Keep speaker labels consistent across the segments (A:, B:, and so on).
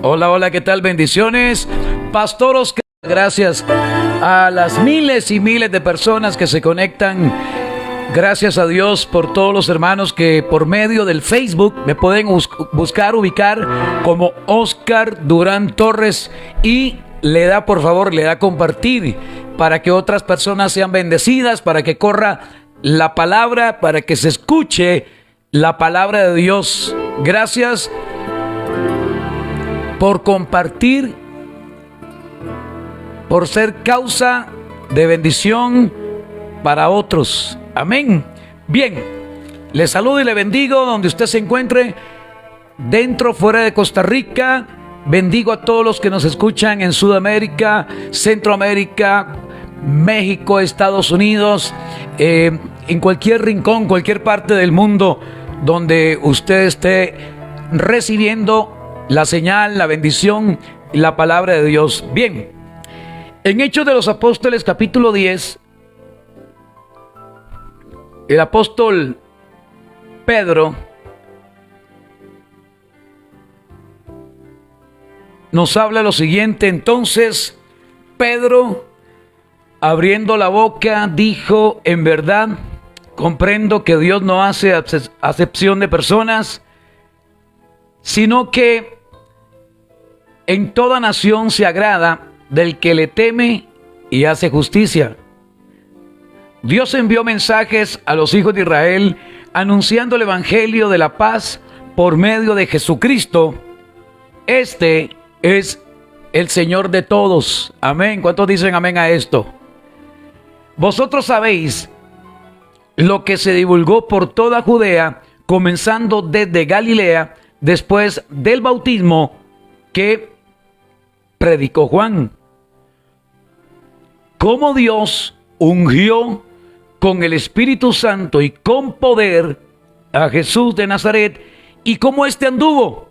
A: Hola, hola, ¿qué tal? Bendiciones. Pastor Oscar, gracias a las miles y miles de personas que se conectan. Gracias a Dios por todos los hermanos que por medio del Facebook me pueden ubicar como Oscar Durán Torres y por favor, le da compartir para que otras personas sean bendecidas, para que corra la palabra, para que se escuche la palabra de Dios. Gracias por compartir, por ser causa de bendición para otros. Amén. Bien, le saludo y le bendigo donde usted se encuentre, dentro, fuera de Costa Rica. Bendigo a todos los que nos escuchan en Sudamérica, Centroamérica, México, Estados Unidos, en cualquier rincón, cualquier parte del mundo donde usted esté recibiendo la señal, la bendición y la palabra de Dios. Bien, en Hechos de los Apóstoles capítulo 10, el apóstol Pedro nos habla lo siguiente. Entonces Pedro, abriendo la boca, dijo: en verdad comprendo que Dios no hace acepción de personas, sino que en toda nación se agrada del que le teme y hace justicia. Dios envió mensajes a los hijos de Israel anunciando el evangelio de la paz por medio de Jesucristo. Este es el Señor de todos. Amén. ¿Cuántos dicen amén a esto? Vosotros sabéis lo que se divulgó por toda Judea, comenzando desde Galilea, después del bautismo que predicó Juan, cómo Dios ungió con el Espíritu Santo y con poder a Jesús de Nazaret, y cómo éste anduvo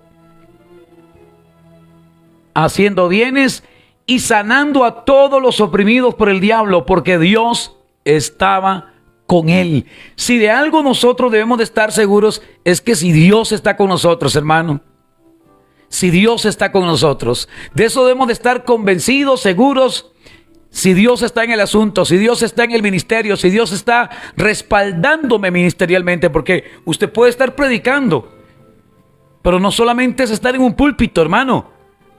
A: haciendo bienes y sanando a todos los oprimidos por el diablo, porque Dios estaba con él. Si de algo nosotros debemos de estar seguros, es que si Dios está con nosotros, hermano, si Dios está con nosotros, de eso debemos de estar convencidos, seguros. Si Dios está en el asunto, si Dios está en el ministerio, si Dios está respaldándome ministerialmente, porque usted puede estar predicando, pero no solamente es estar en un púlpito, hermano.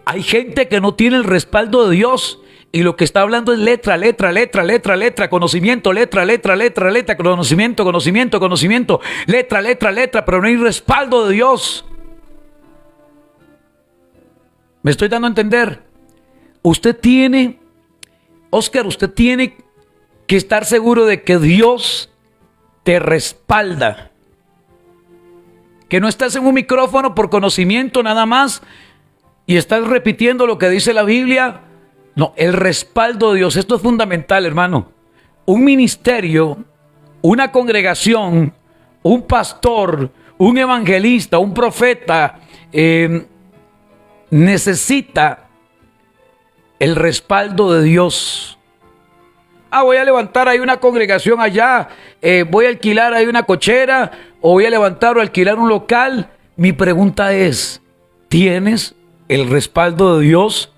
A: Hay gente que no tiene el respaldo de Dios y lo que está hablando es letra, conocimiento, conocimiento, letra, pero no hay respaldo de Dios. ¿Me estoy dando a entender? Usted tiene que estar seguro de que Dios te respalda. Que no estás en un micrófono por conocimiento nada más y estás repitiendo lo que dice la Biblia. No, el respaldo de Dios. Esto es fundamental, hermano. Un ministerio, una congregación, un pastor, un evangelista, un profeta, necesita el respaldo de Dios. Voy a levantar ahí una congregación allá, voy a alquilar ahí una cochera, o voy a levantar o alquilar un local. Mi pregunta es, ¿tienes el respaldo de Dios?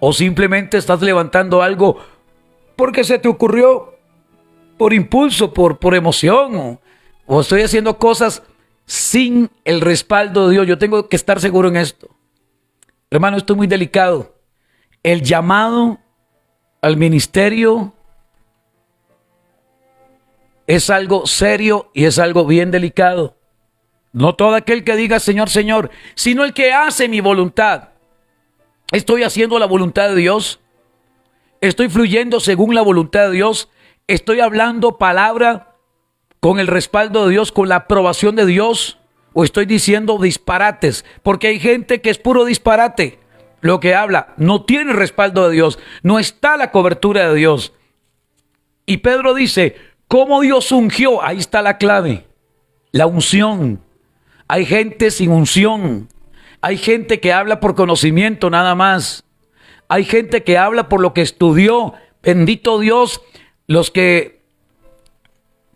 A: ¿O simplemente estás levantando algo porque se te ocurrió, por impulso, por emoción? ¿O estoy haciendo cosas sin el respaldo de Dios? Yo tengo que estar seguro en esto. Hermano, esto es muy delicado. El llamado al ministerio es algo serio y es algo bien delicado. No todo aquel que diga Señor, Señor, sino el que hace mi voluntad. ¿Estoy haciendo la voluntad de Dios? ¿Estoy fluyendo según la voluntad de Dios? ¿Estoy hablando palabra con el respaldo de Dios, con la aprobación de Dios? ¿O estoy diciendo disparates? Porque hay gente que es puro disparate. Lo que habla no tiene respaldo de Dios, no está la cobertura de Dios. Y Pedro dice, ¿cómo Dios ungió? Ahí está la clave, la unción. Hay gente sin unción, hay gente que habla por conocimiento nada más, hay gente que habla por lo que estudió. Bendito Dios, los que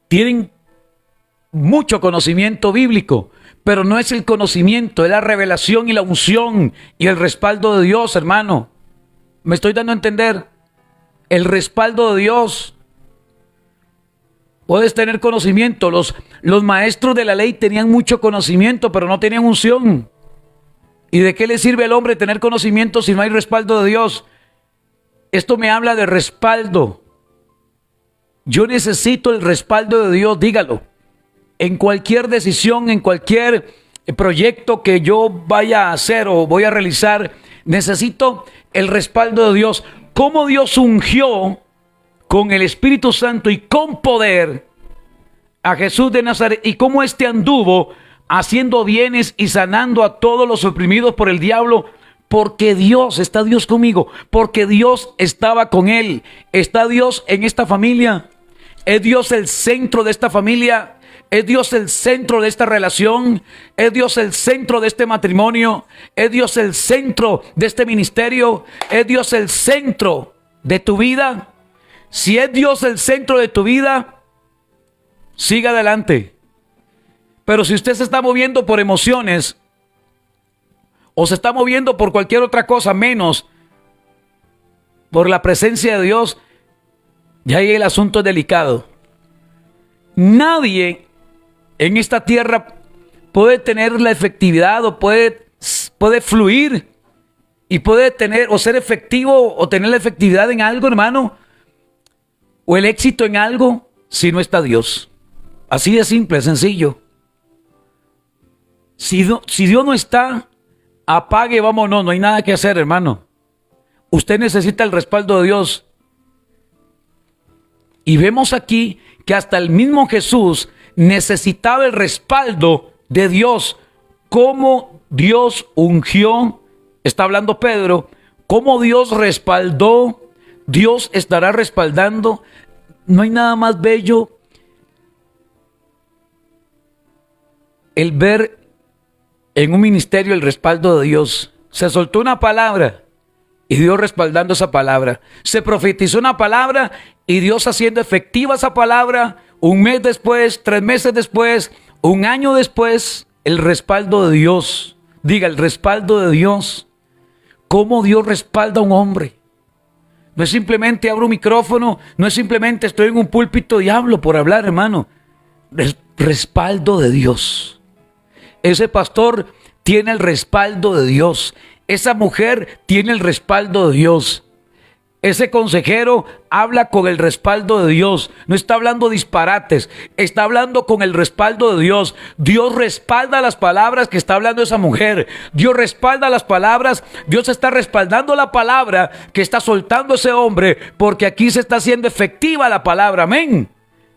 A: tienen mucho conocimiento bíblico, pero no es el conocimiento, es la revelación y la unción y el respaldo de Dios, hermano. ¿Me estoy dando a entender? El respaldo de Dios. Puedes tener conocimiento. Los maestros de la ley tenían mucho conocimiento, pero no tenían unción. ¿Y de qué le sirve al hombre tener conocimiento si no hay respaldo de Dios? Esto me habla de respaldo. Yo necesito el respaldo de Dios, dígalo. En cualquier decisión, en cualquier proyecto que yo vaya a hacer o voy a realizar, necesito el respaldo de Dios. ¿Cómo Dios ungió con el Espíritu Santo y con poder a Jesús de Nazaret? ¿Y cómo éste anduvo haciendo bienes y sanando a todos los oprimidos por el diablo? Porque Dios, está Dios conmigo, porque Dios estaba con él. ¿Está Dios en esta familia? ¿Es Dios el centro de esta familia? ¿Es Dios el centro de esta relación? ¿Es Dios el centro de este matrimonio? ¿Es Dios el centro de este ministerio? ¿Es Dios el centro de tu vida? Si es Dios el centro de tu vida, siga adelante. Pero si usted se está moviendo por emociones o se está moviendo por cualquier otra cosa menos por la presencia de Dios, ya ahí el asunto es delicado. Nadie en esta tierra puede tener la efectividad o puede fluir y puede tener o ser efectivo o tener la efectividad en algo, hermano, o el éxito en algo si no está Dios. Así de simple, sencillo. Si Dios no está, apague, vámonos, no hay nada que hacer, hermano. Usted necesita el respaldo de Dios. Y vemos aquí que hasta el mismo Jesús necesitaba el respaldo de Dios. Cómo Dios ungió, está hablando Pedro, cómo Dios respaldó, Dios estará respaldando. No hay nada más bello el ver en un ministerio el respaldo de Dios. Se soltó una palabra y Dios respaldando esa palabra. Se profetizó una palabra y Dios haciendo efectiva esa palabra. Un mes después, 3 meses después, un año después, el respaldo de Dios. Diga, el respaldo de Dios. ¿Cómo Dios respalda a un hombre? No es simplemente abro un micrófono, no es simplemente estoy en un púlpito y hablo por hablar, hermano. Respaldo de Dios. Ese pastor tiene el respaldo de Dios. Esa mujer tiene el respaldo de Dios. Ese consejero habla con el respaldo de Dios. No está hablando disparates. Está hablando con el respaldo de Dios. Dios respalda las palabras que está hablando esa mujer. Dios respalda las palabras. Dios está respaldando la palabra que está soltando ese hombre. Porque aquí se está haciendo efectiva la palabra. Amén.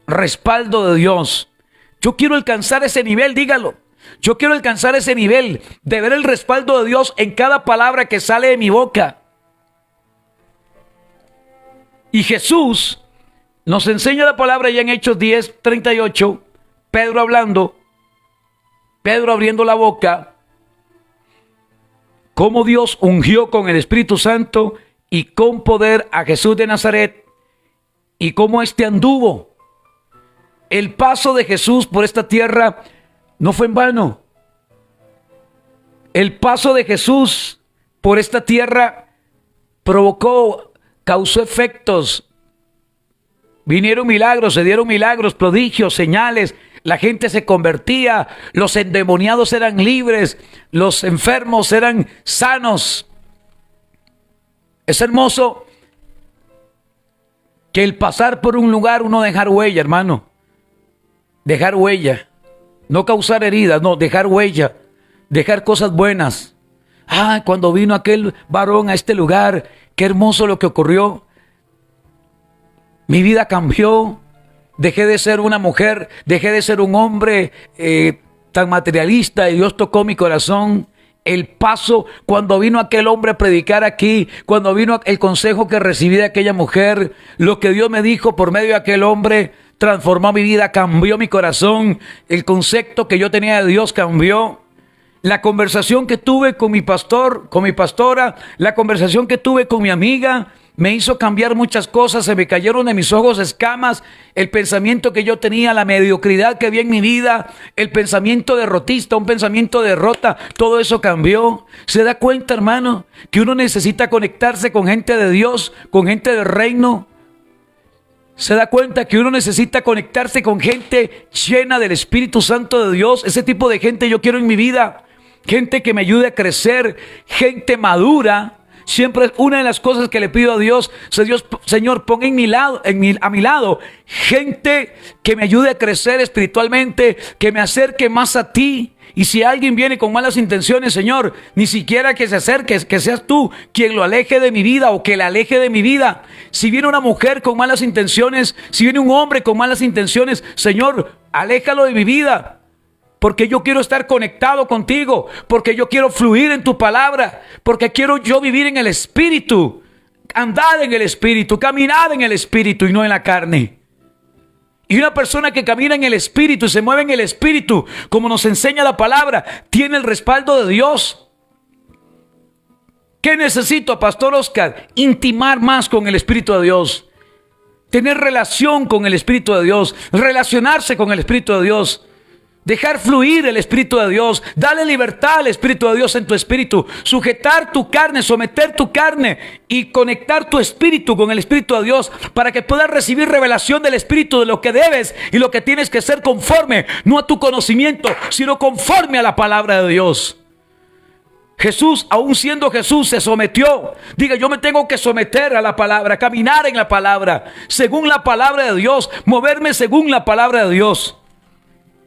A: Respaldo de Dios. Yo quiero alcanzar ese nivel, dígalo. Yo quiero alcanzar ese nivel de ver el respaldo de Dios en cada palabra que sale de mi boca. Y Jesús nos enseña la palabra ya en Hechos 10:38, Pedro hablando, Pedro abriendo la boca, cómo Dios ungió con el Espíritu Santo y con poder a Jesús de Nazaret y cómo éste anduvo. El paso de Jesús por esta tierra no fue en vano. El paso de Jesús por esta tierra causó efectos. Vinieron milagros, se dieron milagros, prodigios, señales. La gente se convertía, los endemoniados eran libres, los enfermos eran sanos. Es hermoso que el pasar por un lugar, uno dejar huella, hermano. Dejar huella. No causar heridas, no, dejar huella, dejar cosas buenas. Cuando vino aquel varón a este lugar, qué hermoso lo que ocurrió. Mi vida cambió, dejé de ser una mujer, dejé de ser un hombre tan materialista y Dios tocó mi corazón. El paso, cuando vino aquel hombre a predicar aquí, cuando vino el consejo que recibí de aquella mujer, lo que Dios me dijo por medio de aquel hombre, transformó mi vida, cambió mi corazón. El concepto que yo tenía de Dios cambió. La conversación que tuve con mi pastor, con mi pastora, la conversación que tuve con mi amiga, me hizo cambiar muchas cosas, se me cayeron de mis ojos escamas, el pensamiento que yo tenía, la mediocridad que había en mi vida, el pensamiento derrotista, un pensamiento de derrota, todo eso cambió. ¿Se da cuenta, hermano, que uno necesita conectarse con gente de Dios, con gente del reino? ¿Se da cuenta que uno necesita conectarse con gente llena del Espíritu Santo de Dios? Ese tipo de gente yo quiero en mi vida, gente que me ayude a crecer, gente madura. Siempre es una de las cosas que le pido a Dios, Señor, pon a mi lado gente que me ayude a crecer espiritualmente, que me acerque más a ti. Y si alguien viene con malas intenciones, Señor, ni siquiera que se acerque, que seas tú quien lo aleje de mi vida o que la aleje de mi vida. Si viene una mujer con malas intenciones, si viene un hombre con malas intenciones, Señor, aléjalo de mi vida. Porque yo quiero estar conectado contigo, porque yo quiero fluir en tu palabra, porque quiero yo vivir en el Espíritu, andar en el Espíritu, caminar en el Espíritu y no en la carne. Y una persona que camina en el Espíritu y se mueve en el Espíritu, como nos enseña la palabra, tiene el respaldo de Dios. ¿Qué necesito, Pastor Oscar? Intimar más con el Espíritu de Dios, tener relación con el Espíritu de Dios, relacionarse con el Espíritu de Dios. Dejar fluir el Espíritu de Dios, darle libertad al Espíritu de Dios en tu espíritu, sujetar tu carne, someter tu carne y conectar tu espíritu con el Espíritu de Dios para que puedas recibir revelación del Espíritu de lo que debes y lo que tienes que ser conforme, no a tu conocimiento, sino conforme a la palabra de Dios. Jesús, aún siendo Jesús, se sometió. Diga, yo me tengo que someter a la palabra, caminar en la palabra, según la palabra de Dios, moverme según la palabra de Dios.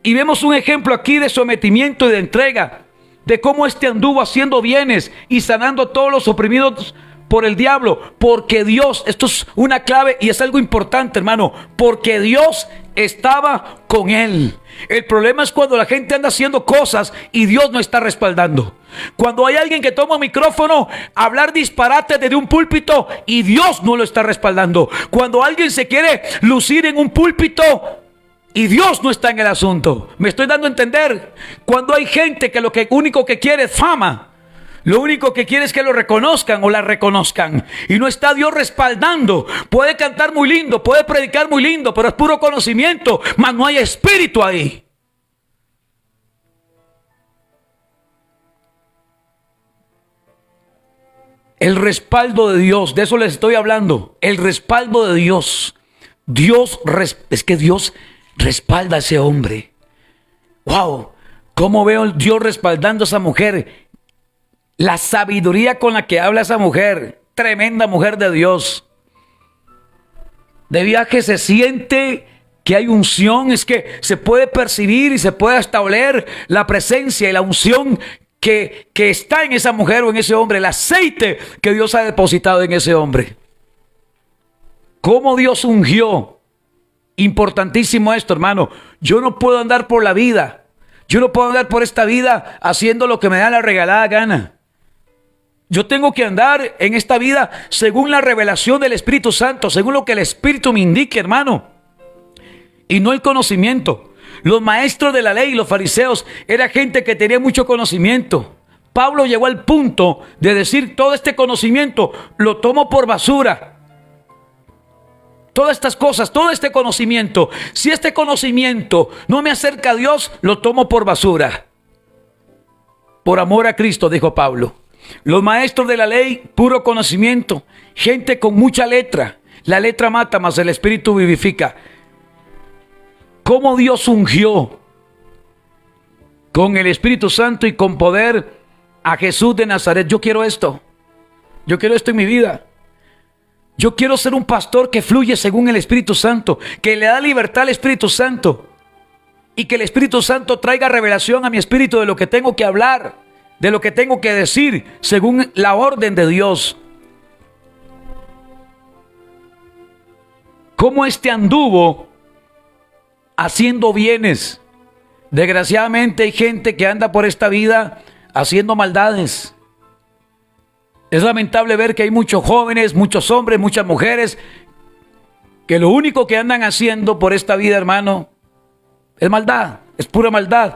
A: Y vemos un ejemplo aquí de sometimiento y de entrega, de cómo anduvo haciendo bienes y sanando a todos los oprimidos por el diablo, porque Dios, esto es una clave y es algo importante, hermano, porque Dios estaba con él. El problema es cuando la gente anda haciendo cosas y Dios no está respaldando. Cuando hay alguien que toma un micrófono a hablar disparate desde un púlpito y Dios no lo está respaldando. Cuando alguien se quiere lucir en un púlpito y Dios no está en el asunto. ¿Me estoy dando a entender? Cuando hay gente que lo único que quiere es fama, lo único que quiere es que lo reconozcan o la reconozcan, y no está Dios respaldando. Puede cantar muy lindo, puede predicar muy lindo, pero es puro conocimiento, mas no hay espíritu ahí. El respaldo de Dios, de eso les estoy hablando. El respaldo de Dios. Es que Dios respalda a ese hombre. Wow, cómo veo a Dios respaldando a esa mujer. La sabiduría con la que habla esa mujer, tremenda mujer de Dios. De viaje se siente que hay unción, es que se puede percibir y se puede hasta oler la presencia y la unción que está en esa mujer o en ese hombre, el aceite que Dios ha depositado en ese hombre. Cómo Dios ungió. Importantísimo esto, hermano. Yo no puedo andar por la vida. Yo no puedo andar por esta vida haciendo lo que me da la regalada gana. Yo tengo que andar en esta vida según la revelación del Espíritu Santo, según lo que el Espíritu me indique, hermano. Y no el conocimiento. Los maestros de la ley, los fariseos, era gente que tenía mucho conocimiento. Pablo llegó al punto de decir, todo este conocimiento lo tomo por basura. Todas estas cosas, todo este conocimiento, si este conocimiento no me acerca a Dios, lo tomo por basura. Por amor a Cristo, dijo Pablo. Los maestros de la ley, puro conocimiento, gente con mucha letra. La letra mata, mas el Espíritu vivifica. ¿Cómo Dios ungió con el Espíritu Santo y con poder a Jesús de Nazaret? Yo quiero esto. Yo quiero esto en mi vida. Yo quiero ser un pastor que fluye según el Espíritu Santo, que le da libertad al Espíritu Santo y que el Espíritu Santo traiga revelación a mi espíritu de lo que tengo que hablar, de lo que tengo que decir según la orden de Dios. ¿Cómo anduvo haciendo bienes? Desgraciadamente hay gente que anda por esta vida haciendo maldades. Es lamentable ver que hay muchos jóvenes, muchos hombres, muchas mujeres que lo único que andan haciendo por esta vida, hermano, es maldad, es pura maldad.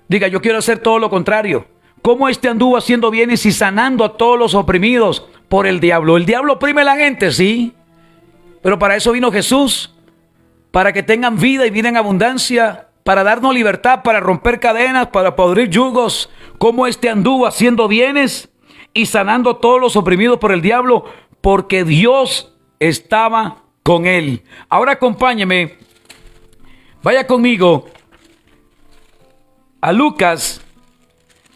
A: Diga, yo quiero hacer todo lo contrario. ¿Cómo anduvo haciendo bienes y sanando a todos los oprimidos por el diablo. El diablo oprime a la gente, sí, pero para eso vino Jesús, para que tengan vida y vida en abundancia, para darnos libertad, para romper cadenas, para podrir yugos, como anduvo haciendo bienes y sanando a todos los oprimidos por el diablo, porque Dios estaba con él. Ahora acompáñeme, vaya conmigo a Lucas,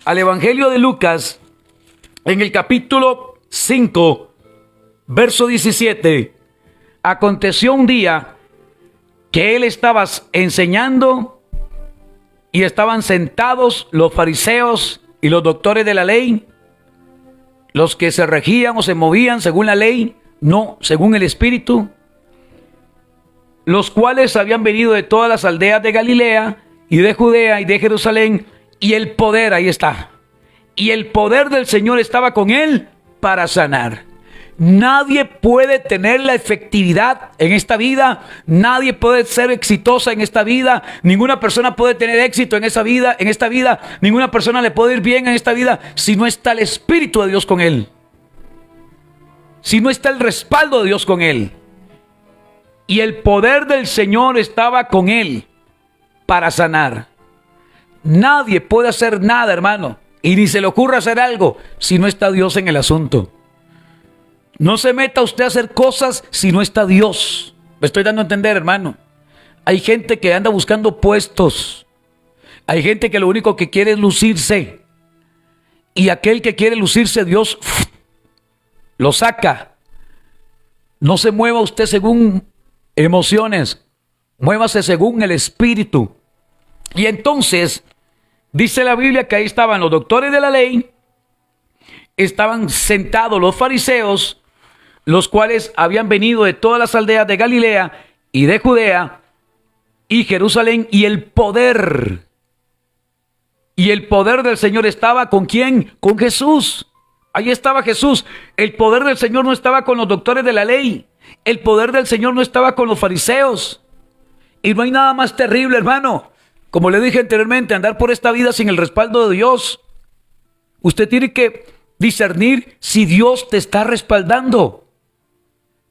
A: al Evangelio de Lucas, en el capítulo 5, verso 17. Aconteció un día que él estaba enseñando y estaban sentados los fariseos y los doctores de la ley, los que se regían o se movían según la ley, no según el Espíritu, los cuales habían venido de todas las aldeas de Galilea y de Judea y de Jerusalén, y el poder, ahí está, y el poder del Señor estaba con él para sanar. Nadie puede tener la efectividad en esta vida, nadie puede ser exitosa en esta vida, ninguna persona puede tener éxito en esta vida, ninguna persona le puede ir bien en esta vida si no está el Espíritu de Dios con él, si no está el respaldo de Dios con él. Y el poder del Señor estaba con él para sanar. Nadie puede hacer nada, hermano, y ni se le ocurra hacer algo si no está Dios en el asunto. No se meta usted a hacer cosas si no está Dios. Me estoy dando a entender, hermano. Hay gente que anda buscando puestos. Hay gente que lo único que quiere es lucirse. Y aquel que quiere lucirse, Dios lo saca. No se mueva usted según emociones. Muévase según el Espíritu. Y entonces, dice la Biblia que ahí estaban los doctores de la ley, estaban sentados los fariseos, los cuales habían venido de todas las aldeas de Galilea y de Judea y Jerusalén, y el poder del Señor estaba ¿con quién? Con Jesús. Ahí estaba Jesús. El poder del Señor no estaba con los doctores de la ley. El poder del Señor no estaba con los fariseos. Y no hay nada más terrible, hermano, como le dije anteriormente, andar por esta vida sin el respaldo de Dios. Usted tiene que discernir si Dios te está respaldando,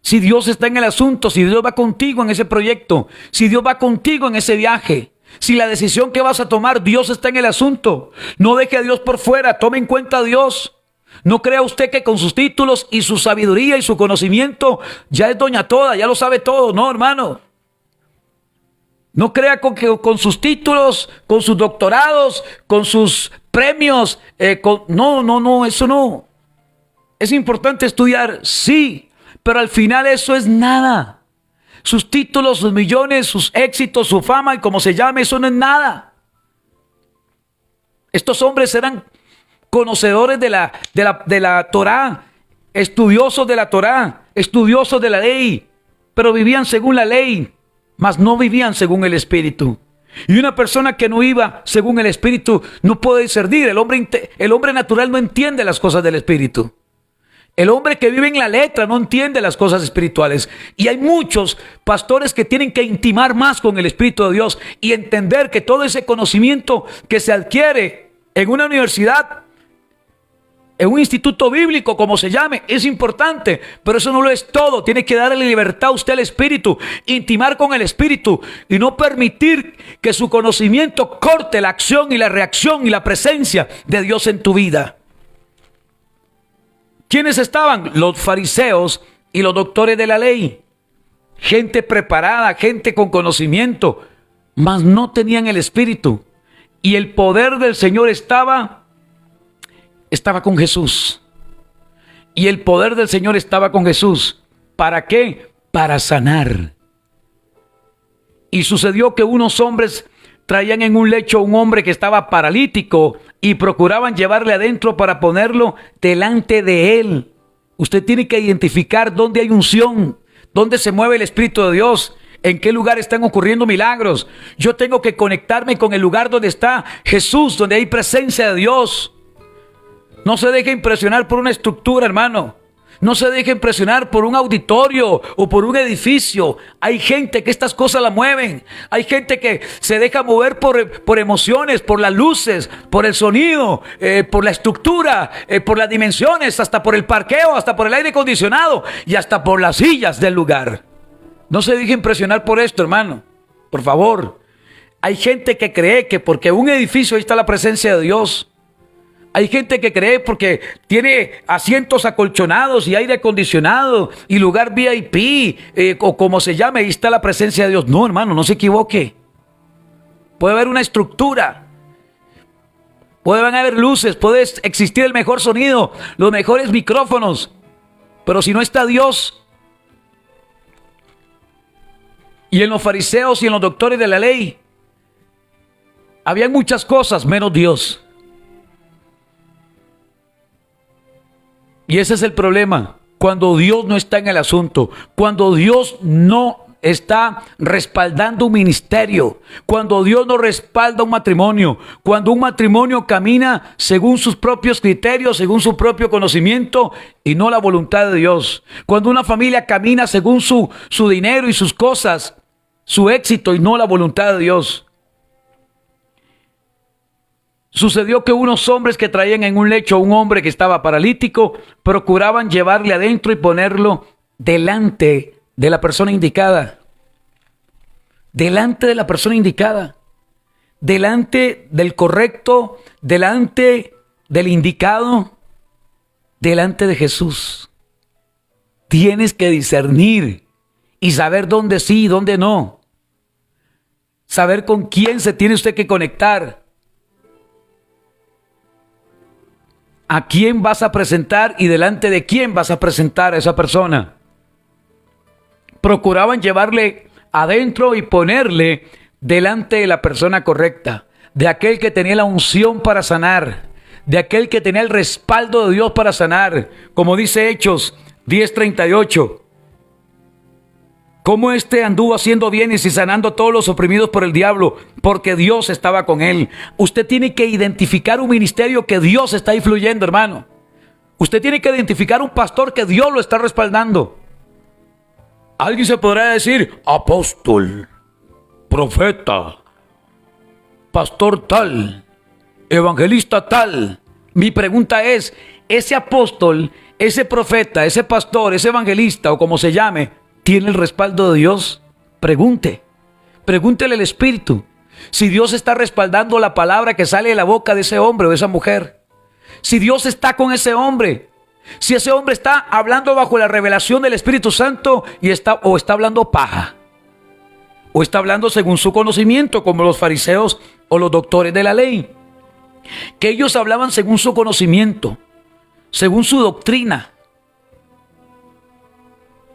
A: si Dios está en el asunto, si Dios va contigo en ese proyecto, si Dios va contigo en ese viaje, si la decisión que vas a tomar, Dios está en el asunto. No deje a Dios por fuera, tome en cuenta a Dios. No crea usted que con sus títulos y su sabiduría y su conocimiento ya es doña toda, ya lo sabe todo. No, hermano. No crea que con sus títulos, con sus doctorados, con sus premios. No, eso no. Es importante estudiar, sí, pero al final eso es nada. Sus títulos, sus millones, sus éxitos, su fama y como se llame, eso no es nada. Estos hombres eran conocedores de la Torá, estudiosos de la Torá, estudiosos de la ley, pero vivían según la ley, mas no vivían según el Espíritu. Y una persona que no iba según el Espíritu no puede discernir. El hombre natural no entiende las cosas del Espíritu. El hombre que vive en la letra no entiende las cosas espirituales. Y hay muchos pastores que tienen que intimar más con el Espíritu de Dios y entender que todo ese conocimiento que se adquiere en una universidad, en un instituto bíblico, como se llame, es importante, pero eso no lo es todo. Tiene que darle libertad a usted al Espíritu, intimar con el Espíritu y no permitir que su conocimiento corte la acción y la reacción y la presencia de Dios en tu vida. ¿Quiénes estaban? Los fariseos y los doctores de la ley. Gente preparada, gente con conocimiento, mas no tenían el Espíritu. Y el poder del Señor estaba con Jesús. Y el poder del Señor estaba con Jesús. ¿Para qué? Para sanar. Y sucedió que unos hombres traían en un lecho a un hombre que estaba paralítico y procuraban llevarle adentro para ponerlo delante de él. Usted tiene que identificar dónde hay unción, dónde se mueve el Espíritu de Dios, en qué lugar están ocurriendo milagros. Yo tengo que conectarme con el lugar donde está Jesús, donde hay presencia de Dios. No se deje impresionar por una estructura, hermano. No se deje impresionar por un auditorio o por un edificio. Hay gente que estas cosas la mueven. Hay gente que se deja mover por emociones, por las luces, por el sonido, por la estructura, por las dimensiones, hasta por el parqueo, hasta por el aire acondicionado y hasta por las sillas del lugar. No se deje impresionar por esto, hermano. Por favor. Hay gente que cree que porque un edificio ahí está la presencia de Dios. Hay gente que cree porque tiene asientos acolchonados y aire acondicionado y lugar VIP, o como se llame, ahí está la presencia de Dios. No, hermano, no se equivoque. Puede haber una estructura, pueden haber luces, puede existir el mejor sonido, los mejores micrófonos, pero si no está Dios. Y en los fariseos y en los doctores de la ley habían muchas cosas menos Dios. Y ese es el problema, cuando Dios no está en el asunto, cuando Dios no está respaldando un ministerio, cuando Dios no respalda un matrimonio, cuando un matrimonio camina según sus propios criterios, según su propio conocimiento y no la voluntad de Dios, cuando una familia camina según su dinero y sus cosas, su éxito y no la voluntad de Dios. Sucedió que unos hombres que traían en un lecho a un hombre que estaba paralítico, procuraban llevarle adentro y ponerlo delante de la persona indicada. Delante de la persona indicada. Delante del correcto, delante del indicado, delante de Jesús. Tienes que discernir y saber dónde sí y dónde no. Saber con quién se tiene usted que conectar. ¿A quién vas a presentar y delante de quién vas a presentar a esa persona? Procuraban llevarle adentro y ponerle delante de la persona correcta, de aquel que tenía la unción para sanar, de aquel que tenía el respaldo de Dios para sanar, como dice Hechos 10:38. Cómo anduvo haciendo bienes y sanando a todos los oprimidos por el diablo, porque Dios estaba con él. Usted tiene que identificar un ministerio que Dios está influyendo, hermano. Usted tiene que identificar un pastor que Dios lo está respaldando. Alguien se podrá decir, apóstol, profeta, pastor tal, evangelista tal. Mi pregunta es, ese apóstol, ese profeta, ese pastor, ese evangelista o como se llame, ¿tiene el respaldo de Dios? Pregúntele al Espíritu. Si Dios está respaldando la palabra que sale de la boca de ese hombre o de esa mujer. Si Dios está con ese hombre. Si ese hombre está hablando bajo la revelación del Espíritu Santo y está hablando paja. O está hablando según su conocimiento, como los fariseos o los doctores de la ley. Que ellos hablaban según su conocimiento, según su doctrina.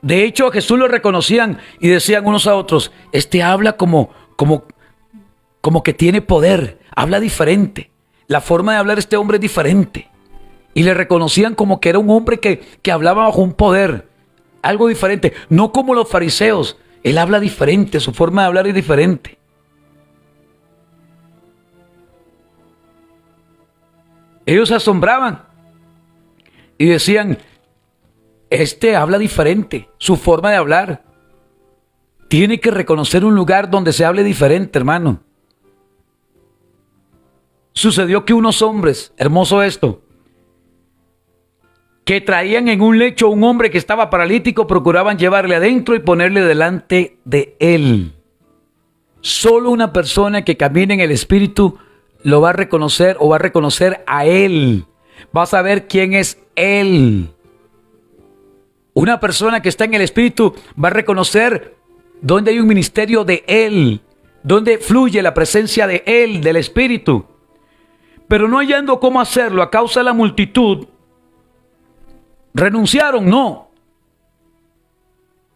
A: De hecho, a Jesús lo reconocían y decían unos a otros, este habla como que tiene poder, habla diferente. La forma de hablar de este hombre es diferente. Y le reconocían como que era un hombre que hablaba bajo un poder, algo diferente. No como los fariseos, él habla diferente, su forma de hablar es diferente. Ellos se asombraban y decían, este habla diferente, su forma de hablar. Tiene que reconocer un lugar donde se hable diferente, hermano. Sucedió que unos hombres, hermoso esto, que traían en un lecho a un hombre que estaba paralítico, procuraban llevarle adentro y ponerle delante de él. Solo una persona que camine en el Espíritu lo va a reconocer o va a reconocer a él. Va a saber quién es él. Una persona que está en el Espíritu va a reconocer dónde hay un ministerio de Él, dónde fluye la presencia de Él, del Espíritu. Pero no hallando cómo hacerlo a causa de la multitud, renunciaron, no.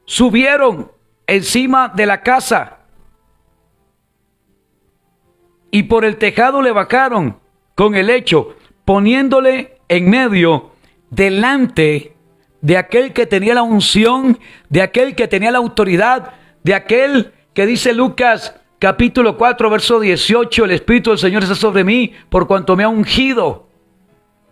A: Subieron encima de la casa y por el tejado le bajaron con el lecho, poniéndole en medio delante de aquel que tenía la unción, de aquel que tenía la autoridad, de aquel que dice Lucas capítulo 4, verso 18, el Espíritu del Señor está sobre mí por cuanto me ha ungido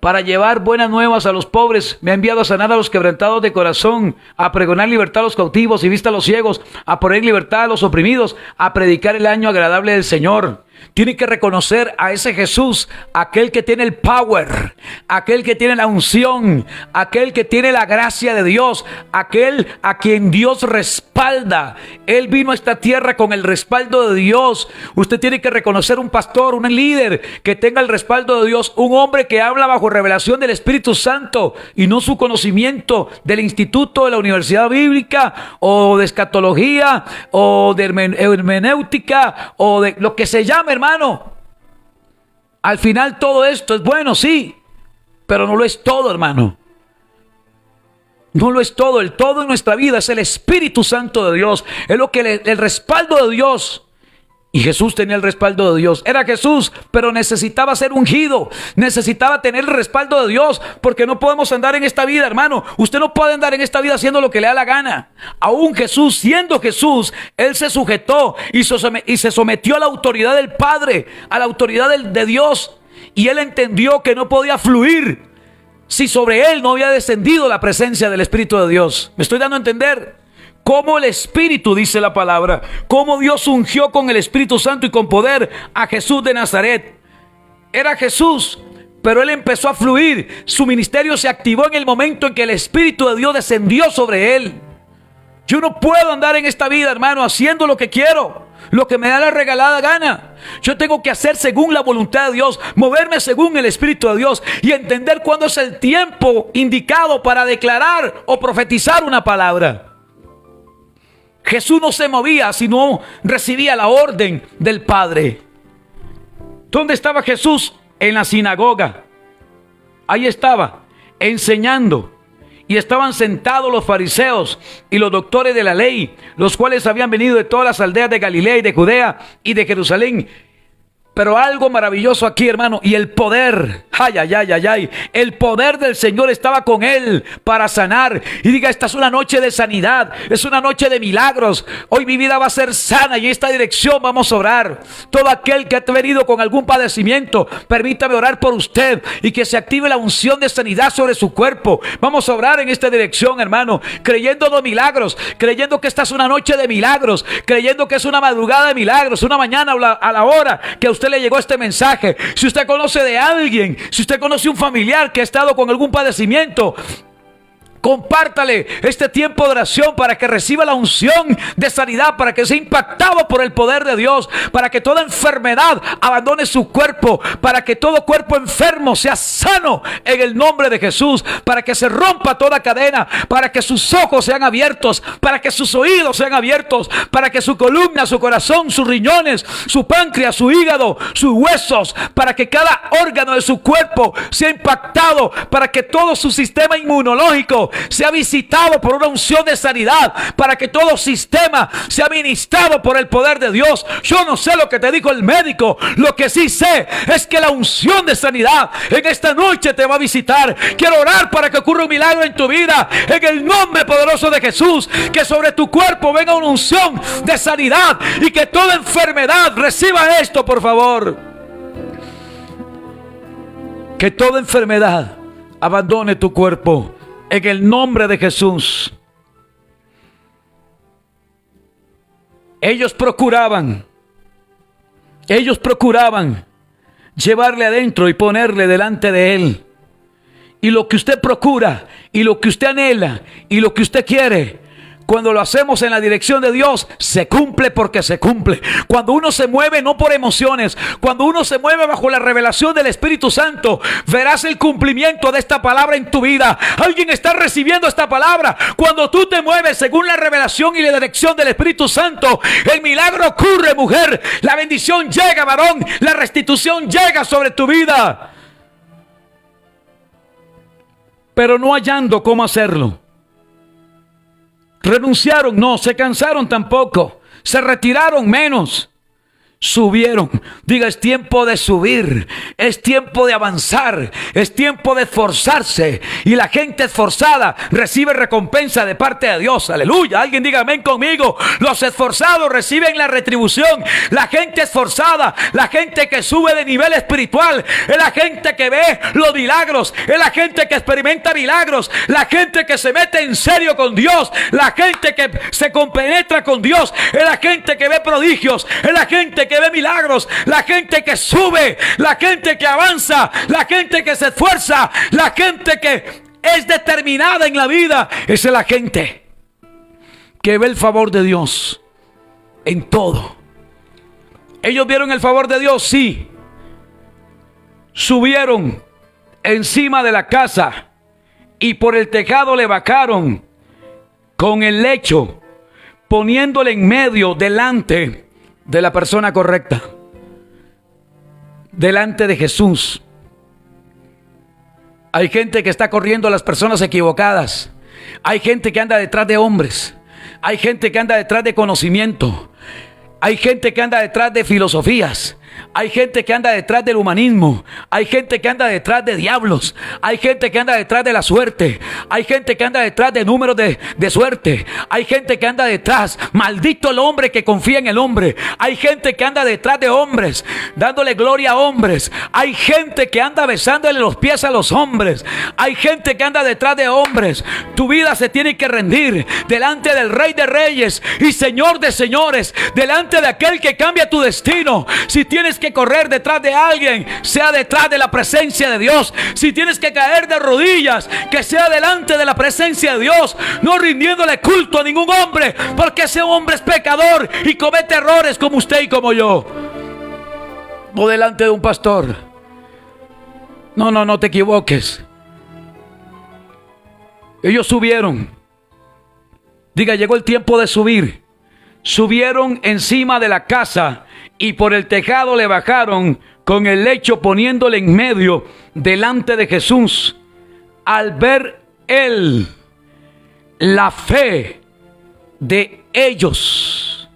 A: para llevar buenas nuevas a los pobres. Me ha enviado a sanar a los quebrantados de corazón, a pregonar libertad a los cautivos y vista a los ciegos, a poner libertad a los oprimidos, a predicar el año agradable del Señor. Tiene que reconocer a ese Jesús, aquel que tiene el power, aquel que tiene la unción, aquel que tiene la gracia de Dios, aquel a quien Dios respalda. Él vino a esta tierra con el respaldo de Dios. Usted tiene que reconocer un pastor, un líder que tenga el respaldo de Dios, un hombre que habla bajo revelación del Espíritu Santo y no su conocimiento del instituto de la Universidad Bíblica o de escatología o de hermenéutica o de lo que se llame, hermano. Al final todo esto es bueno, sí, pero no lo es todo, hermano. No lo es todo. El todo en nuestra vida es el Espíritu Santo de Dios. Es lo que el respaldo de Dios. Y Jesús tenía el respaldo de Dios. Era Jesús, pero necesitaba ser ungido. Necesitaba tener el respaldo de Dios, porque no podemos andar en esta vida, hermano. Usted no puede andar en esta vida haciendo lo que le da la gana. Aún Jesús, siendo Jesús, Él se sujetó y se sometió a la autoridad del Padre, a la autoridad de Dios. Y Él entendió que no podía fluir si sobre Él no había descendido la presencia del Espíritu de Dios. ¿Me estoy dando a entender? Cómo el Espíritu, dice la palabra, cómo Dios ungió con el Espíritu Santo y con poder a Jesús de Nazaret. Era Jesús, pero Él empezó a fluir. Su ministerio se activó en el momento en que el Espíritu de Dios descendió sobre Él. Yo no puedo andar en esta vida, hermano, haciendo lo que quiero, lo que me da la regalada gana. Yo tengo que hacer según la voluntad de Dios, moverme según el Espíritu de Dios y entender cuándo es el tiempo indicado para declarar o profetizar una palabra. Jesús no se movía si no recibía la orden del Padre. ¿Dónde estaba Jesús? En la sinagoga. Ahí estaba, enseñando. Y estaban sentados los fariseos y los doctores de la ley, los cuales habían venido de todas las aldeas de Galilea y de Judea y de Jerusalén. Pero algo maravilloso aquí, hermano, y el poder, el poder del Señor estaba con Él para sanar. Y diga, esta es una noche de sanidad, es una noche de milagros. Hoy mi vida va a ser sana y en esta dirección vamos a orar. Todo aquel que ha venido con algún padecimiento, permítame orar por usted y que se active la unción de sanidad sobre su cuerpo. Vamos a orar en esta dirección, hermano, creyendo los milagros, creyendo que esta es una noche de milagros, creyendo que es una madrugada de milagros, una mañana a la hora que a usted le llegó este mensaje. Si usted conoce de alguien, si usted conoce un familiar que ha estado con algún padecimiento, compártale este tiempo de oración para que reciba la unción de sanidad, para que sea impactado por el poder de Dios, para que toda enfermedad abandone su cuerpo, para que todo cuerpo enfermo sea sano en el nombre de Jesús, para que se rompa toda cadena, para que sus ojos sean abiertos, para que sus oídos sean abiertos, para que su columna, su corazón, sus riñones, su páncreas, su hígado, sus huesos, para que cada órgano de su cuerpo sea impactado, para que todo su sistema inmunológico sea visitado por una unción de sanidad, para que todo sistema sea ministrado por el poder de Dios. Yo no sé lo que te dijo el médico, lo que sí sé es que la unción de sanidad en esta noche te va a visitar. Quiero orar para que ocurra un milagro en tu vida, en el nombre poderoso de Jesús, que sobre tu cuerpo venga una unción de sanidad y que toda enfermedad reciba esto, por favor. Que toda enfermedad abandone tu cuerpo en el nombre de Jesús. Ellos procuraban llevarle adentro y ponerle delante de Él. Y lo que usted procura, y lo que usted anhela, y lo que usted quiere, cuando lo hacemos en la dirección de Dios, se cumple porque se cumple. Cuando uno se mueve no por emociones, cuando uno se mueve bajo la revelación del Espíritu Santo, verás el cumplimiento de esta palabra en tu vida. Alguien está recibiendo esta palabra. Cuando tú te mueves según la revelación y la dirección del Espíritu Santo, el milagro ocurre, mujer. La bendición llega, varón. La restitución llega sobre tu vida. Pero no hallando cómo hacerlo, renunciaron, no, se cansaron tampoco, se retiraron menos. subieron. Diga, es tiempo de subir, es tiempo de avanzar, es tiempo de esforzarse. Y la gente esforzada recibe recompensa de parte de Dios. Aleluya. Alguien diga amén conmigo. Los esforzados reciben la retribución. La gente esforzada, la gente que sube de nivel espiritual, es la gente que ve los milagros, es la gente que experimenta milagros, la gente que se mete en serio con Dios, la gente que se compenetra con Dios, es la gente que ve prodigios, es la gente que ve milagros, la gente que sube, la gente que avanza, la gente que se esfuerza, la gente que es determinada en la vida. Esa es la gente que ve el favor de Dios en todo. ¿Ellos vieron el favor de Dios? Sí. Subieron encima de la casa y por el tejado le bajaron con el lecho, poniéndole en medio, delante de la persona correcta, delante de Jesús. Hay gente que está corriendo a las personas equivocadas. Hay gente que anda detrás de hombres. Hay gente que anda detrás de conocimiento. Hay gente que anda detrás de filosofías. Hay gente que anda detrás del humanismo. Hay gente que anda detrás de diablos. Hay gente que anda detrás de la suerte. Hay gente que anda detrás de números de suerte. Hay gente que anda detrás. Maldito el hombre que confía en el hombre. Hay gente que anda detrás de hombres, dándole gloria a hombres. Hay gente que anda besándole los pies a los hombres. Hay gente que anda detrás de hombres. Tu vida se tiene que rendir delante del Rey de Reyes y Señor de Señores, delante de aquel que cambia tu destino. Si tienes que correr detrás de alguien, sea detrás de la presencia de Dios. Si tienes que caer de rodillas, que sea delante de la presencia de Dios, no rindiéndole culto a ningún hombre, porque ese hombre es pecador y comete errores como usted y como yo. O delante de un pastor. No te equivoques. Ellos subieron. Diga, llegó el tiempo de subir. Subieron encima de la casa y por el tejado le bajaron con el lecho, poniéndole en medio delante de Jesús. Al ver él la fe de ellos,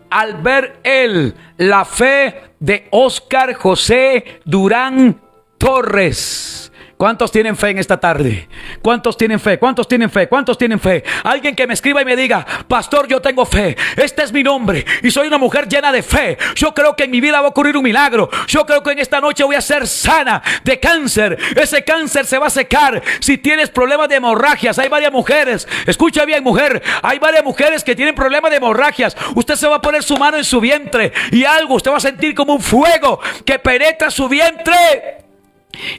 A: al ver él la fe de Óscar José Durán Torres. ¿Cuántos tienen fe en esta tarde? ¿Cuántos tienen fe? ¿Cuántos tienen fe? ¿Cuántos tienen fe? Alguien que me escriba y me diga: pastor, yo tengo fe. Este es mi nombre y soy una mujer llena de fe. Yo creo que en mi vida va a ocurrir un milagro. Yo creo que en esta noche voy a ser sana de cáncer. Ese cáncer se va a secar. Si tienes problemas de hemorragias, hay varias mujeres. Escucha bien, mujer. Hay varias mujeres que tienen problemas de hemorragias. Usted se va a poner su mano en su vientre y algo, usted va a sentir como un fuego que penetra su vientre.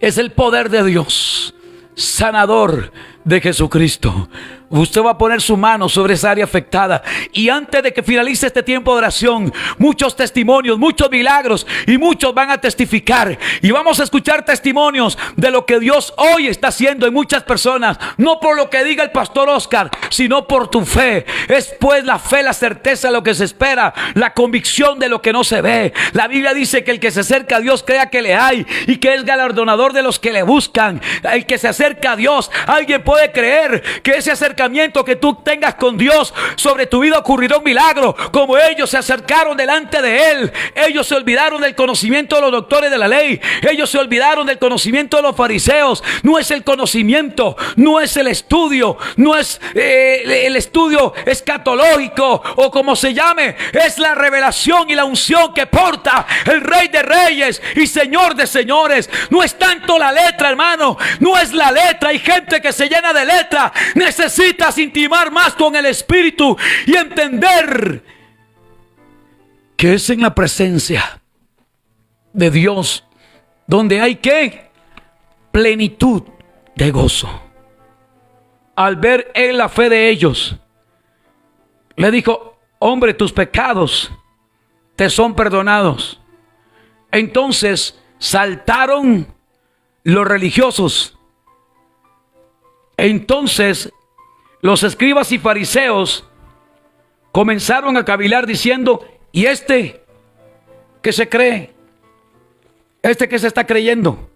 A: Es el poder de Dios, sanador de Jesucristo. Usted va a poner su mano sobre esa área afectada. Y antes de que finalice este tiempo de oración, muchos testimonios, muchos milagros, y muchos van a testificar. Y vamos a escuchar testimonios de lo que Dios hoy está haciendo en muchas personas. No por lo que diga el pastor Óscar, sino por tu fe. Es pues la fe, la certeza de lo que se espera, la convicción de lo que no se ve. La Biblia dice que el que se acerca a Dios crea que le hay y que es galardonador de los que le buscan. El que se acerca a Dios, alguien puede creer que ese acercamiento que tú tengas con Dios, sobre tu vida ocurrirá un milagro, como ellos se acercaron delante de Él. Ellos se olvidaron del conocimiento de los doctores de la ley. Ellos se olvidaron del conocimiento de los fariseos. No es el conocimiento, no es el estudio, no es el estudio escatológico o como se llame. Es la revelación y la unción que porta el Rey de Reyes y Señor de Señores. No es tanto la letra, hermano, no es la letra. Hay gente que se llena de letra. Necesitas intimar más con el Espíritu y entender que es en la presencia de Dios donde hay ¿qué? Plenitud de gozo. Al ver él la fe de ellos, le dijo: hombre, tus pecados te son perdonados. Entonces saltaron los religiosos. Entonces los escribas y fariseos comenzaron a cavilar diciendo: ¿y este qué se cree? ¿Este qué se está creyendo?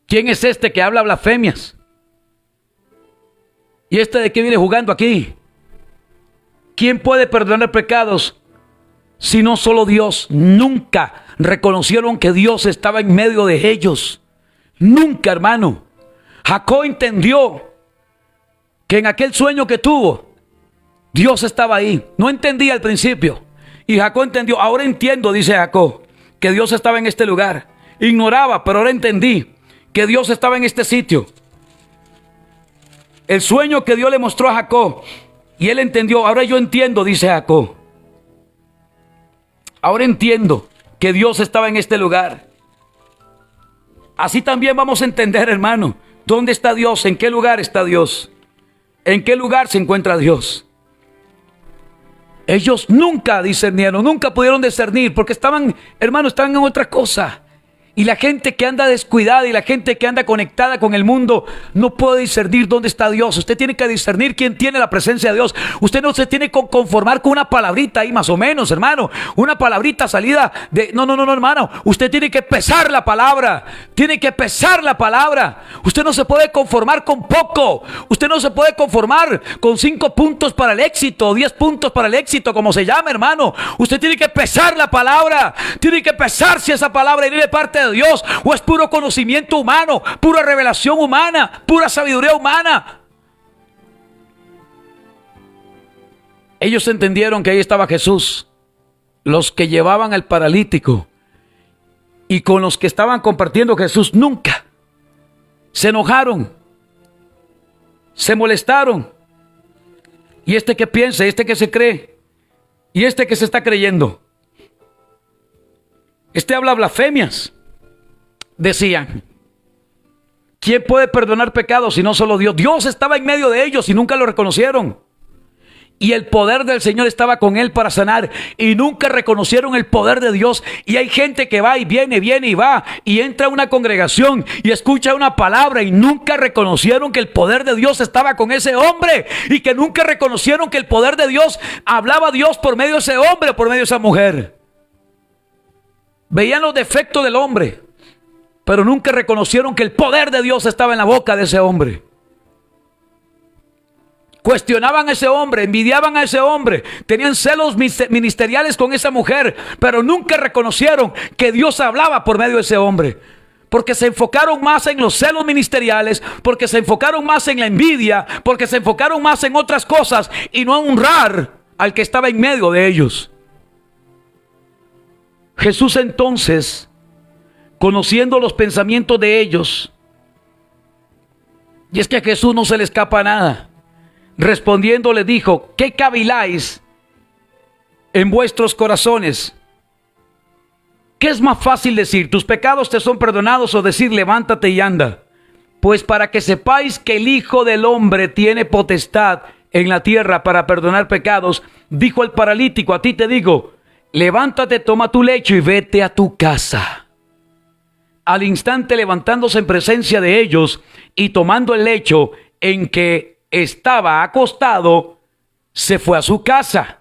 A: ¿Quién es este que habla blasfemias? ¿Y este de qué viene jugando aquí? ¿Quién puede perdonar pecados sino solo Dios. Nunca reconocieron que Dios estaba en medio de ellos. Nunca, hermano. Jacob entendió que en aquel sueño que tuvo, Dios estaba ahí. No entendía al principio. Y Jacob entendió. Ahora entiendo, dice Jacob, que Dios estaba en este lugar. Ignoraba, pero ahora entendí que Dios estaba en este sitio. El sueño que Dios le mostró a Jacob, y él entendió. Ahora yo entiendo, dice Jacob. Ahora entiendo que Dios estaba en este lugar. Así también vamos a entender, hermano, ¿dónde está Dios? ¿En qué lugar está Dios? ¿En qué lugar se encuentra Dios? Ellos nunca discernieron, nunca pudieron discernir, porque estaban, hermano, estaban en otra cosa. Y la gente que anda descuidada y la gente que anda conectada con el mundo no puede discernir dónde está Dios. Usted tiene que discernir quién tiene la presencia de Dios. Usted no se tiene que conformar con una palabrita ahí más o menos, hermano. Una palabrita salida de... No, hermano. Usted tiene que pesar la palabra. Tiene que pesar la palabra. Usted no se puede conformar con poco. Usted no se puede conformar con 5 puntos para el éxito, 10 puntos para el éxito, como se llama, hermano. Usted tiene que pesar la palabra. Tiene que pesar si esa palabra viene de parte de Dios o es puro conocimiento humano, pura revelación humana, pura sabiduría humana. Ellos entendieron que ahí estaba Jesús, los que llevaban al paralítico, y con los que estaban compartiendo Jesús nunca se enojaron, se molestaron. Y este que piensa, este que se cree, y este que se está creyendo, este habla blasfemias. Decían, ¿quién puede perdonar pecados si no solo Dios? Dios estaba en medio de ellos y nunca lo reconocieron. Y el poder del Señor estaba con él para sanar, y nunca reconocieron el poder de Dios. Y hay gente que va y viene y va y entra a una congregación y escucha una palabra, y nunca reconocieron que el poder de Dios estaba con ese hombre, y que nunca reconocieron que el poder de Dios hablaba a Dios por medio de ese hombre o por medio de esa mujer. Veían los defectos del hombre, pero nunca reconocieron que el poder de Dios estaba en la boca de ese hombre. Cuestionaban a ese hombre, envidiaban a ese hombre, tenían celos ministeriales con esa mujer, pero nunca reconocieron que Dios hablaba por medio de ese hombre. Porque se enfocaron más en los celos ministeriales, porque se enfocaron más en la envidia, porque se enfocaron más en otras cosas y no a honrar al que estaba en medio de ellos. Jesús entonces, conociendo los pensamientos de ellos, y es que a Jesús no se le escapa nada, respondiendo le dijo, ¿qué caviláis en vuestros corazones? ¿Qué es más fácil decir, tus pecados te son perdonados, o decir, levántate y anda? Pues para que sepáis que el Hijo del Hombre tiene potestad en la tierra para perdonar pecados, dijo el paralítico, a ti te digo, levántate, toma tu lecho y vete a tu casa. Al instante, levantándose en presencia de ellos y tomando el lecho en que estaba acostado, se fue a su casa,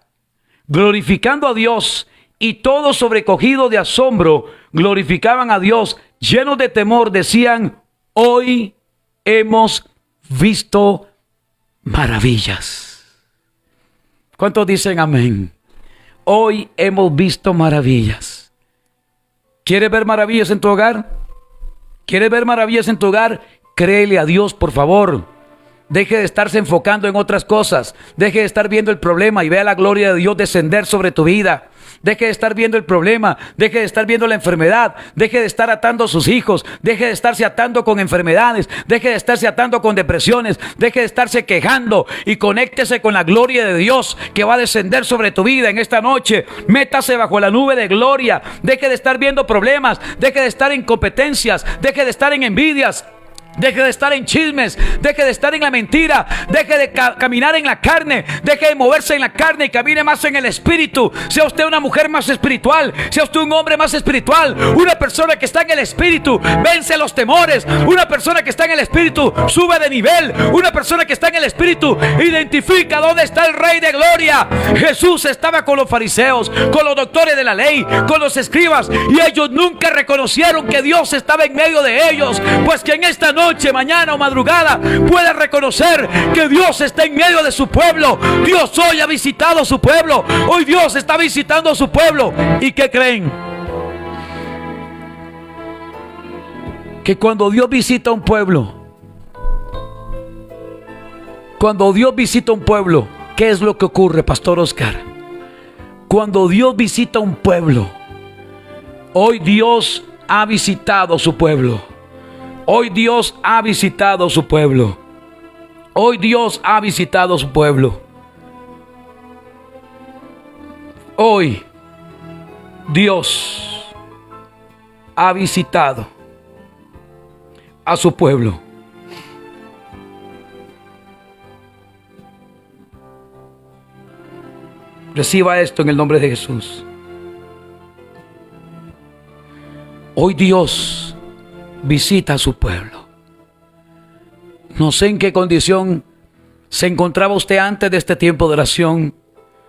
A: glorificando a Dios, y todos, sobrecogidos de asombro, glorificaban a Dios, llenos de temor, decían, hoy hemos visto maravillas. ¿Cuántos dicen amén? Hoy hemos visto maravillas. ¿Quieres ver maravillas en tu hogar? ¿Quieres ver maravillas en tu hogar? Créele a Dios, por favor. Deje de estarse enfocando en otras cosas. Deje de estar viendo el problema y vea la gloria de Dios descender sobre tu vida. Deje de estar viendo el problema. Deje de estar viendo la enfermedad. Deje de estar atando a sus hijos. Deje de estarse atando con enfermedades. Deje de estarse atando con depresiones. Deje de estarse quejando y conéctese con la gloria de Dios que va a descender sobre tu vida en esta noche. Métase bajo la nube de gloria. Deje de estar viendo problemas. Deje de estar en competencias. Deje de estar en envidias. Deje de estar en chismes, deje de estar en la mentira, deje de caminar en la carne, deje de moverse en la carne y camine más en el espíritu. Sea usted una mujer más espiritual, sea usted un hombre más espiritual. Una persona que está en el espíritu vence los temores. Una persona que está en el espíritu sube de nivel. Una persona que está en el espíritu identifica dónde está el Rey de Gloria. Jesús estaba con los fariseos, con los doctores de la ley, con los escribas, y ellos nunca reconocieron que Dios estaba en medio de ellos. Pues que en esta noche noche, mañana o madrugada puede reconocer que Dios está en medio de su pueblo. Dios hoy ha visitado a su pueblo. Hoy Dios está visitando a su pueblo. ¿Y qué creen? Que cuando Dios visita un pueblo, ¿qué es lo que ocurre, Pastor Oscar? Cuando Dios visita un pueblo, hoy Dios ha visitado su pueblo. Hoy Dios ha visitado su pueblo. Hoy Dios ha visitado su pueblo. Hoy Dios ha visitado a su pueblo. Reciba esto en el nombre de Jesús. Hoy Dios visita a su pueblo. No sé en qué condición se encontraba usted antes de este tiempo de oración.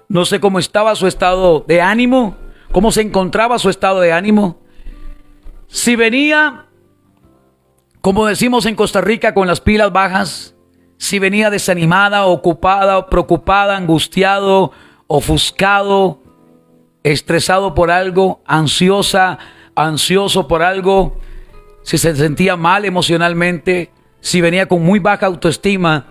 A: No sé cómo estaba su estado de ánimo, cómo se encontraba su estado de ánimo. Si venía, como decimos en Costa Rica, con las pilas bajas, si venía desanimada, ocupada, preocupada, angustiado, ofuscado, estresado por algo, ansioso por algo, si se sentía mal emocionalmente, si venía con muy baja autoestima,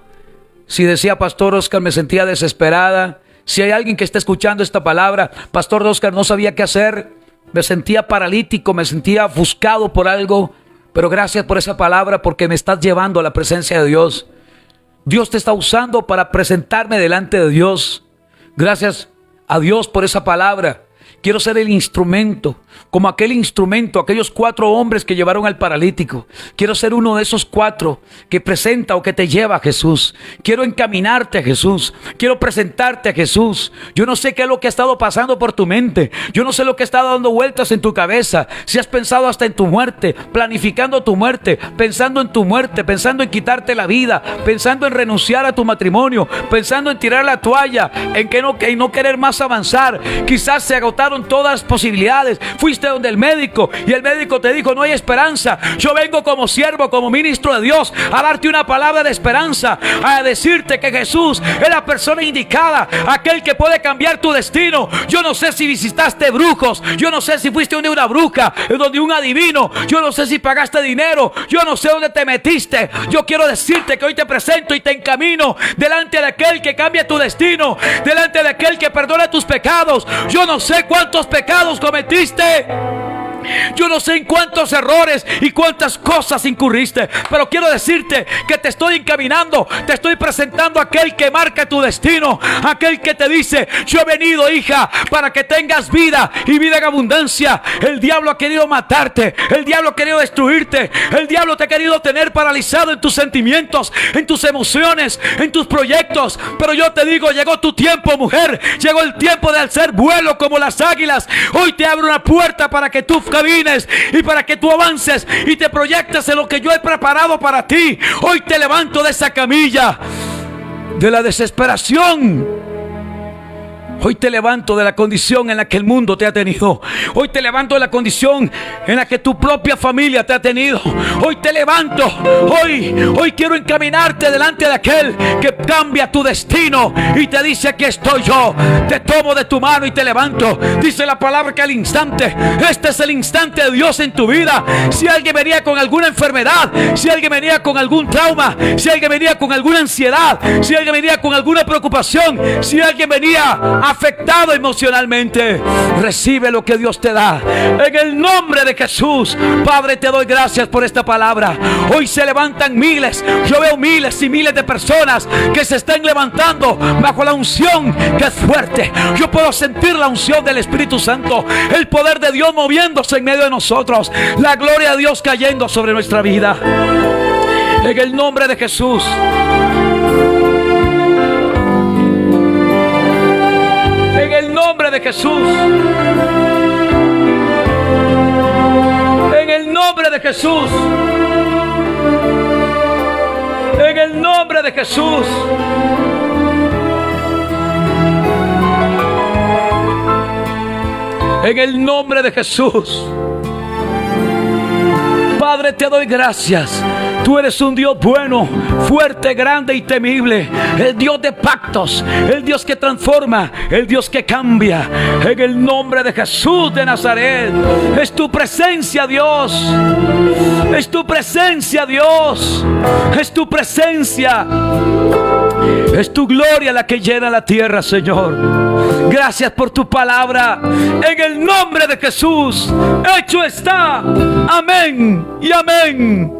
A: si decía, Pastor Oscar, me sentía desesperada. Si hay alguien que está escuchando esta palabra, Pastor Oscar, no sabía qué hacer, me sentía paralítico, me sentía ofuscado por algo, pero gracias por esa palabra, porque me estás llevando a la presencia de Dios. Dios te está usando para presentarme delante de Dios. Gracias a Dios por esa palabra. Quiero ser el instrumento, como aquel instrumento, aquellos 4 hombres que llevaron al paralítico. Quiero ser uno de esos 4 que presenta o que te lleva a Jesús. Quiero encaminarte a Jesús. Quiero presentarte a Jesús. Yo no sé qué es lo que ha estado pasando por tu mente. Yo no sé lo que ha estado dando vueltas en tu cabeza. Si has pensado hasta en tu muerte, planificando tu muerte, pensando en tu muerte, pensando en quitarte la vida, pensando en renunciar a tu matrimonio, pensando en tirar la toalla, en no querer más avanzar. Quizás se agotaron todas las posibilidades. Fuiste donde el médico y el médico te dijo, no hay esperanza. Yo vengo como siervo, como ministro de Dios, a darte una palabra de esperanza, a decirte que Jesús es la persona indicada, aquel que puede cambiar tu destino. Yo no sé si visitaste brujos, yo no sé si fuiste donde una bruja, donde un adivino, yo no sé si pagaste dinero, yo no sé dónde te metiste. Yo quiero decirte que hoy te presento y te encamino delante de aquel que cambia tu destino, delante de aquel que perdona tus pecados. Yo no sé cuántos pecados cometiste, yo no sé en cuántos errores y cuántas cosas incurriste, pero quiero decirte que te estoy encaminando, te estoy presentando a aquel que marca tu destino, aquel que te dice, yo he venido, hija, para que tengas vida y vida en abundancia. El diablo ha querido matarte, el diablo ha querido destruirte, el diablo te ha querido tener paralizado en tus sentimientos, en tus emociones, en tus proyectos, pero yo te digo, llegó tu tiempo, mujer, llegó el tiempo de alzar vuelo como las águilas. Hoy te abro una puerta para que tú camines y para que tú avances y te proyectes en lo que yo he preparado para ti. Hoy te levanto de esa camilla de la desesperación. Hoy te levanto de la condición en la que el mundo te ha tenido. Hoy te levanto de la condición en la que tu propia familia te ha tenido. Hoy te levanto. Hoy quiero encaminarte delante de aquel que cambia tu destino y te dice, aquí estoy yo. Te tomo de tu mano y te levanto. Dice la palabra que al instante, este es el instante de Dios en tu vida. Si alguien venía con alguna enfermedad, si alguien venía con algún trauma, si alguien venía con alguna ansiedad, si alguien venía con alguna preocupación, si alguien venía afectado emocionalmente, recibe lo que Dios te da en el nombre de Jesús. Padre, te doy gracias por esta palabra. Hoy se levantan miles, yo veo miles y miles de personas que se están levantando bajo la unción que es fuerte. Yo puedo sentir la unción del Espíritu Santo, el poder de Dios moviéndose en medio de nosotros, la gloria de Dios cayendo sobre nuestra vida en el nombre de Jesús. En el nombre de Jesús. En el nombre de Jesús. En el nombre de Jesús. En el nombre de Jesús. Padre, te doy gracias Tú eres un Dios bueno, fuerte, grande y temible. El Dios de pactos, el Dios que transforma, el Dios que cambia. En el nombre de Jesús de Nazaret. Es tu presencia, Dios. Es tu presencia, Dios. Es tu presencia. Es tu gloria la que llena la tierra, Señor. Gracias por tu palabra. En el nombre de Jesús. Hecho está. Amén y amén.